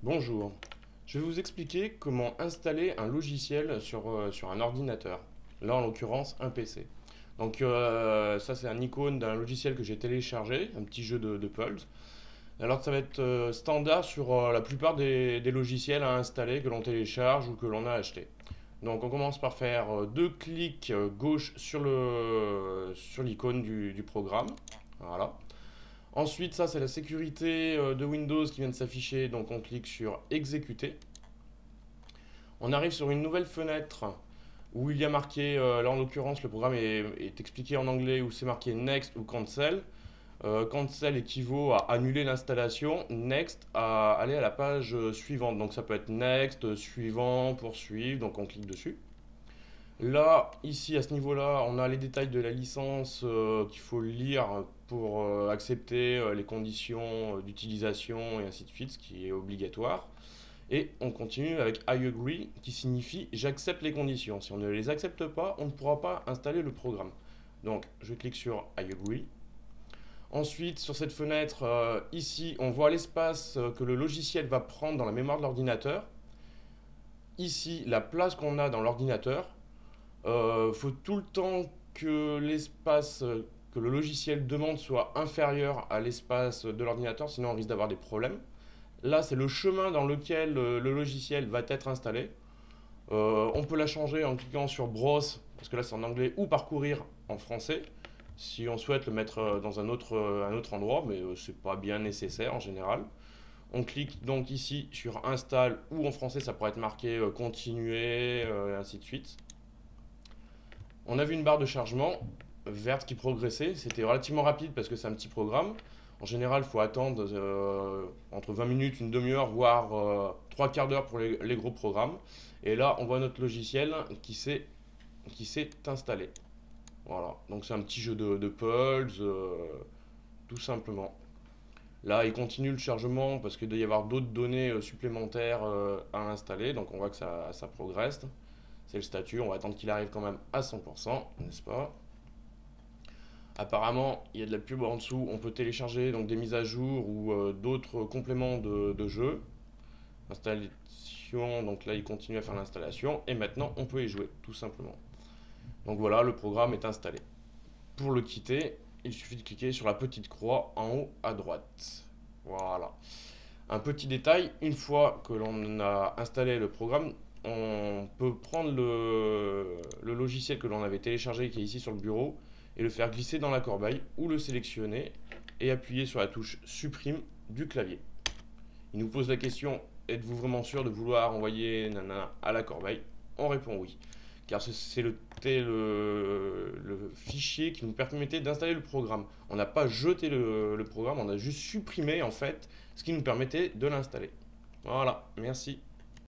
Bonjour, je vais vous expliquer comment installer un logiciel sur un ordinateur, là en l'occurrence un PC. Donc ça c'est un icône d'un logiciel que j'ai téléchargé, un petit jeu de puzzle. Alors ça va être standard sur la plupart des logiciels à installer que l'on télécharge ou que l'on a acheté. Donc on commence par faire deux clics gauche sur l'icône du programme. Voilà. Ensuite, ça, c'est la sécurité de Windows qui vient de s'afficher. Donc, on clique sur Exécuter. On arrive sur une nouvelle fenêtre où il y a marqué, là en l'occurrence, le programme est expliqué en anglais où c'est marqué Next ou Cancel. Cancel équivaut à annuler l'installation. Next à aller à la page suivante. Donc, ça peut être Next, suivant, poursuivre. Donc, on clique dessus. Là, ici, à ce niveau-là, on a les détails de la licence qu'il faut lire pour accepter les conditions d'utilisation et ainsi de suite, ce qui est obligatoire. Et on continue avec I agree, qui signifie j'accepte les conditions. Si on ne les accepte pas, on ne pourra pas installer le programme. Donc, je clique sur I agree. Ensuite, sur cette fenêtre, ici, on voit l'espace que le logiciel va prendre dans la mémoire de l'ordinateur. Ici, la place qu'on a dans l'ordinateur. Faut tout le temps que l'espace que le logiciel demande soit inférieur à l'espace de l'ordinateur, sinon on risque d'avoir des problèmes. Là, c'est le chemin dans lequel le logiciel va être installé. On peut la changer en cliquant sur Browse, parce que là c'est en anglais, ou Parcourir en français, si on souhaite le mettre dans un autre endroit, mais c'est pas bien nécessaire en général. On clique donc ici sur Install, ou en français ça pourrait être marqué Continuer, et ainsi de suite. On a vu une barre de chargement verte qui progressait. C'était relativement rapide parce que c'est un petit programme. En général, il faut attendre entre 20 minutes, une demi-heure, voire trois quarts d'heure pour les gros programmes. Et là, on voit notre logiciel qui s'est installé. Voilà, donc c'est un petit jeu de puzzles, tout simplement. Là, il continue le chargement parce qu'il doit y avoir d'autres données supplémentaires à installer. Donc on voit que ça progresse. C'est le statut, on va attendre qu'il arrive quand même à 100%, n'est-ce pas? Apparemment, il y a de la pub en dessous, on peut télécharger donc des mises à jour ou d'autres compléments de jeu. Installation, donc là il continue à faire l'installation et maintenant on peut y jouer tout simplement. Donc voilà, le programme est installé. Pour le quitter, il suffit de cliquer sur la petite croix en haut à droite. Voilà. Un petit détail, une fois que l'on a installé le programme, on peut prendre le logiciel que l'on avait téléchargé qui est ici sur le bureau et le faire glisser dans la corbeille ou le sélectionner et appuyer sur la touche supprime du clavier. Il nous pose la question, êtes-vous vraiment sûr de vouloir envoyer nanana à la corbeille? On répond oui, car c'est le fichier qui nous permettait d'installer le programme. On n'a pas jeté le programme, on a juste supprimé en fait ce qui nous permettait de l'installer. Voilà, merci.